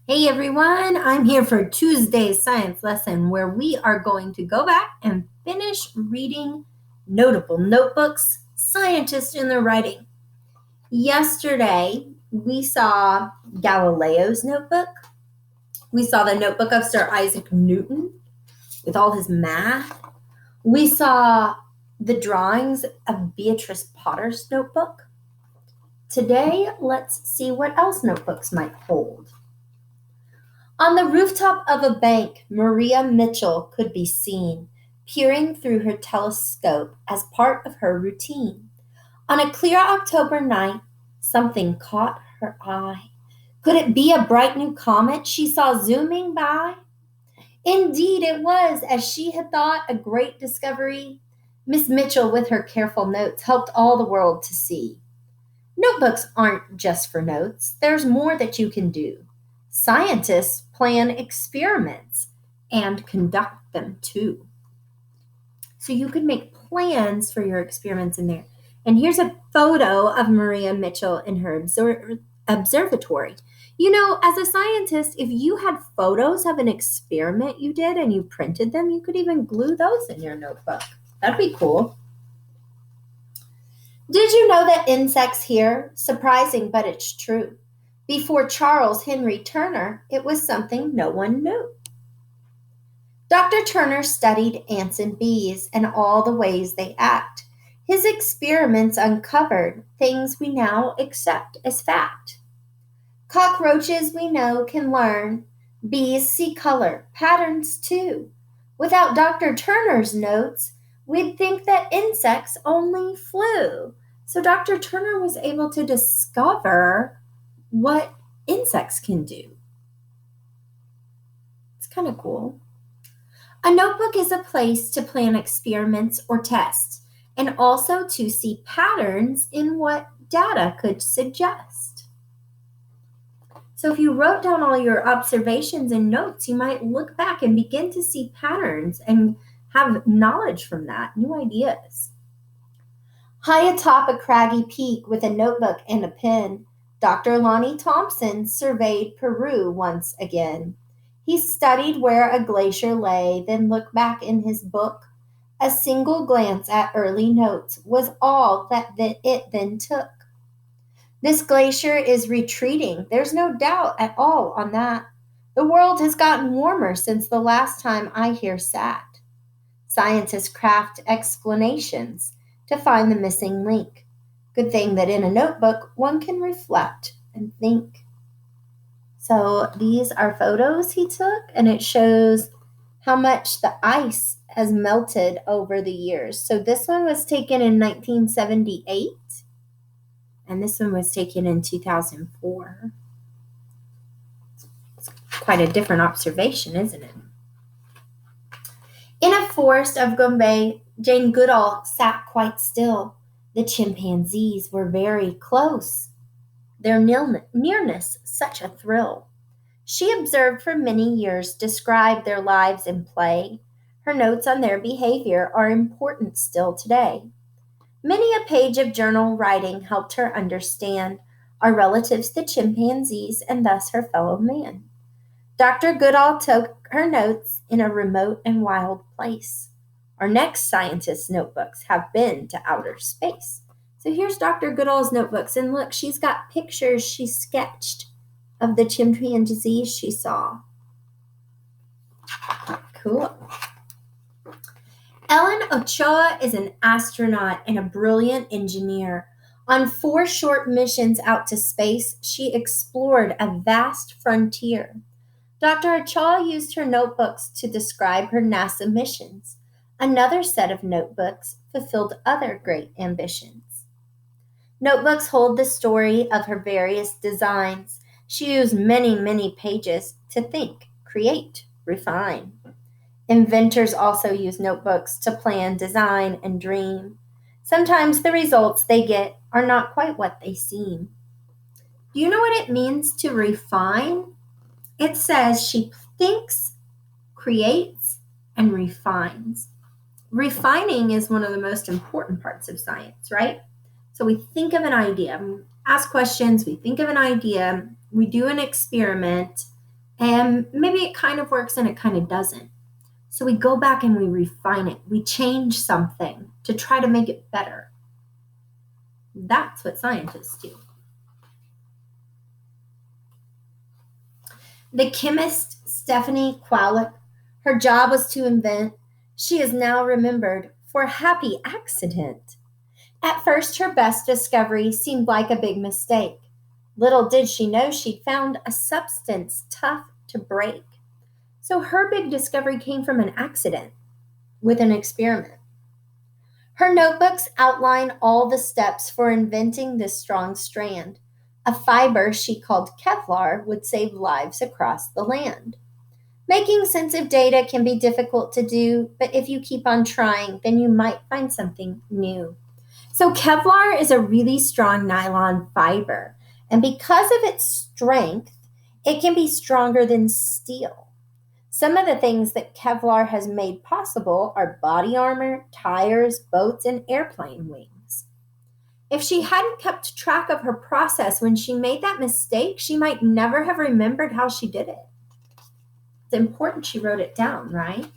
Hey everyone, I'm here for Tuesday's science lesson where we are going to go back and finish reading Notable Notebooks, Scientists in Their Writing. Yesterday, we saw Galileo's notebook. We saw the notebook of Sir Isaac Newton with all his math. We saw the drawings of Beatrice Potter's notebook. Today, let's see what else notebooks might hold. On the rooftop of a bank, Maria Mitchell could be seen, peering through her telescope as part of her routine. On a clear October night, something caught her eye. Could it be a bright new comet she saw zooming by? Indeed, it was, as she had thought, a great discovery. Miss Mitchell, with her careful notes, helped all the world to see. Notebooks aren't just for notes, there's more that you can do. Scientists plan experiments and conduct them too. So you could make plans for your experiments in there. And here's a photo of Maria Mitchell in her observatory. You know, as a scientist, if you had photos of an experiment you did and you printed them, you could even glue those in your notebook. That'd be cool. Did you know that insects hear? Surprising, but it's true. Before Charles Henry Turner, it was something no one knew. Dr. Turner studied ants and bees and all the ways they act. His experiments uncovered things we now accept as fact. Cockroaches, we know, can learn. Bees see color, patterns too. Without Dr. Turner's notes, we'd think that insects only flew. So Dr. Turner was able to discover what insects can do. It's kind of cool. A notebook is a place to plan experiments or tests, and also to see patterns in what data could suggest. So if you wrote down all your observations and notes, you might look back and begin to see patterns and have knowledge from that, new ideas. High atop a craggy peak with a notebook and a pen, Dr. Lonnie Thompson surveyed Peru once again. He studied where a glacier lay, then looked back in his book. A single glance at early notes was all that it then took. This glacier is retreating. There's no doubt at all on that. The world has gotten warmer since the last time I here sat. Scientists craft explanations to find the missing link. Good thing that in a notebook one can reflect and think. So these are photos he took, and it shows how much the ice has melted over the years. So this one was taken in 1978, and this one was taken in 2004. It's quite a different observation, isn't it? In a forest of Gombe, Jane Goodall sat quite still. The chimpanzees were very close, their nearness such a thrill. She observed for many years, described their lives in play. Her notes on their behavior are important still today. Many a page of journal writing helped her understand our relatives, the chimpanzees, and thus her fellow man. Dr. Goodall took her notes in a remote and wild place. Our next scientist's notebooks have been to outer space. So here's Dr. Goodall's notebooks, and look, she's got pictures she sketched of the chimpanzees she saw. Cool. Ellen Ochoa is an astronaut and a brilliant engineer. On 4 short missions out to space, she explored a vast frontier. Dr. Ochoa used her notebooks to describe her NASA missions. Another set of notebooks fulfilled other great ambitions. Notebooks hold the story of her various designs. She used many, many pages to think, create, refine. Inventors also use notebooks to plan, design, and dream. Sometimes the results they get are not quite what they seem. Do you know what it means to refine? It says she thinks, creates, and refines. Refining is one of the most important parts of science, right? So we think of an idea, ask questions, we think of an idea, we do an experiment, And maybe it kind of works and it kind of doesn't. So we go back and we refine it. We change something to try to make it better. That's what scientists do. The chemist Stephanie Kwolek, her job was to invent. She is now remembered for a happy accident. At first, her best discovery seemed like a big mistake. Little did she know she'd found a substance tough to break. So her big discovery came from an accident with an experiment. Her notebooks outline all the steps for inventing this strong strand. A fiber she called Kevlar would save lives across the land. Making sense of data can be difficult to do, but if you keep on trying, then you might find something new. So, Kevlar is a really strong nylon fiber, and because of its strength, it can be stronger than steel. Some of the things that Kevlar has made possible are body armor, tires, boats, and airplane wings. If she hadn't kept track of her process when she made that mistake, she might never have remembered how she did it. It's important she wrote it down, right?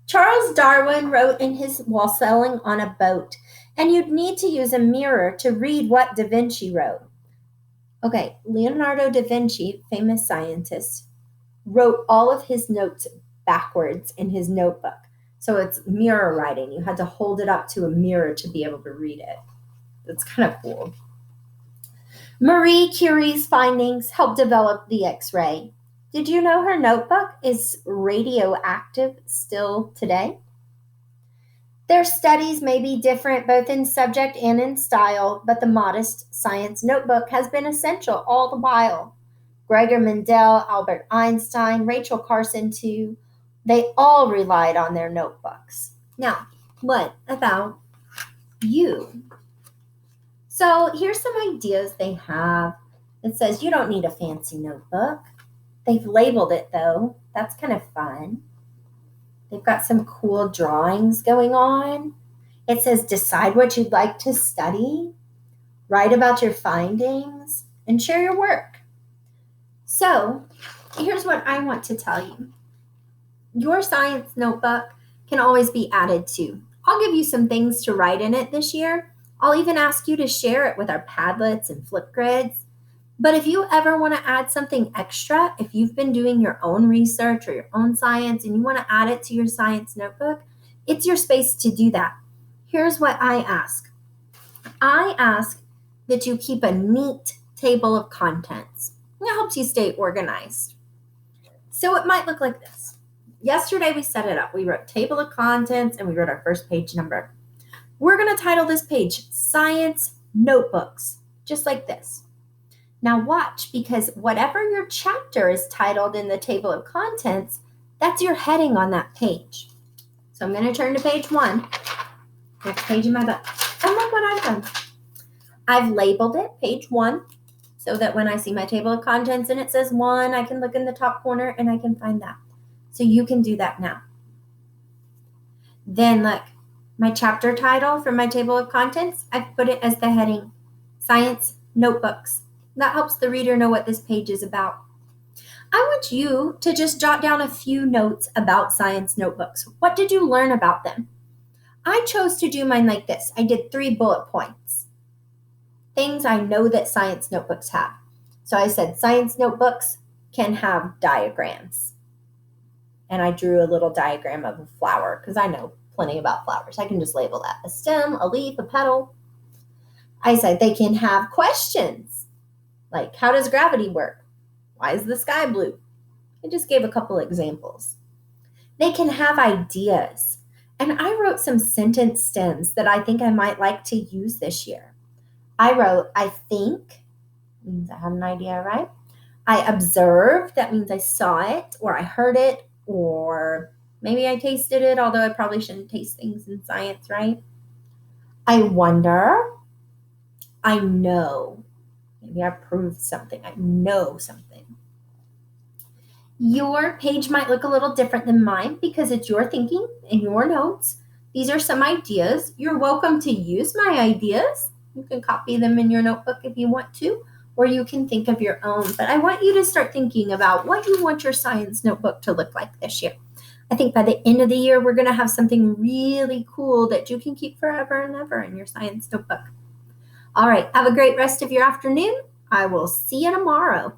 Charles Darwin wrote in his while sailing on a boat, and you'd need to use a mirror to read what Da Vinci wrote. Okay, Leonardo da Vinci, famous scientist, wrote all of his notes backwards in his notebook. So it's mirror writing. You had to hold it up to a mirror to be able to read it. That's kind of cool. Marie Curie's findings helped develop the X-ray. Did you know her notebook is radioactive still today? Their studies may be different both in subject and in style, but the modest science notebook has been essential all the while. Gregor Mendel, Albert Einstein, Rachel Carson, too, they all relied on their notebooks. Now, what about you? So here's some ideas they have. It says you don't need a fancy notebook. They've labeled it though. That's kind of fun. They've got some cool drawings going on. It says decide what you'd like to study, write about your findings, and share your work. So here's what I want to tell you. Your science notebook can always be added to. I'll give you some things to write in it this year. I'll even ask you to share it with our Padlets and Flipgrids. But if you ever want to add something extra, if you've been doing your own research or your own science and you want to add it to your science notebook, it's your space to do that. Here's what I ask. I ask that you keep a neat table of contents. It helps you stay organized. So it might look like this. Yesterday we set it up. We wrote table of contents and we wrote our first page number. We're going to title this page Science Notebooks, just like this. Now watch, because whatever your chapter is titled in the table of contents, that's your heading on that page. So I'm going to turn to page 1, next page in my book. And look what I've done. I've labeled it page 1 so that when I see my table of contents and it says 1, I can look in the top corner and I can find that. So you can do that now. Then look, my chapter title for my table of contents, I've put it as the heading, Science Notebooks. That helps the reader know what this page is about. I want you to just jot down a few notes about science notebooks. What did you learn about them? I chose to do mine like this. I did 3 bullet points. Things I know that science notebooks have. So I said science notebooks can have diagrams. And I drew a little diagram of a flower because I know plenty about flowers. I can just label that. A stem, a leaf, a petal. I said they can have questions. Like, how does gravity work? Why is the sky blue? I just gave a couple examples. They can have ideas. And I wrote some sentence stems that I think I might like to use this year. I wrote, I think, means I have an idea, right? I observed, that means I saw it, or I heard it, or maybe I tasted it, although I probably shouldn't taste things in science, right? I wonder. I know. Maybe I proved something. I know something. Your page might look a little different than mine because it's your thinking and your notes. These are some ideas. You're welcome to use my ideas. You can copy them in your notebook if you want to, or you can think of your own. But I want you to start thinking about what you want your science notebook to look like this year. I think by the end of the year, we're going to have something really cool that you can keep forever and ever in your science notebook. All right, have a great rest of your afternoon. I will see you tomorrow.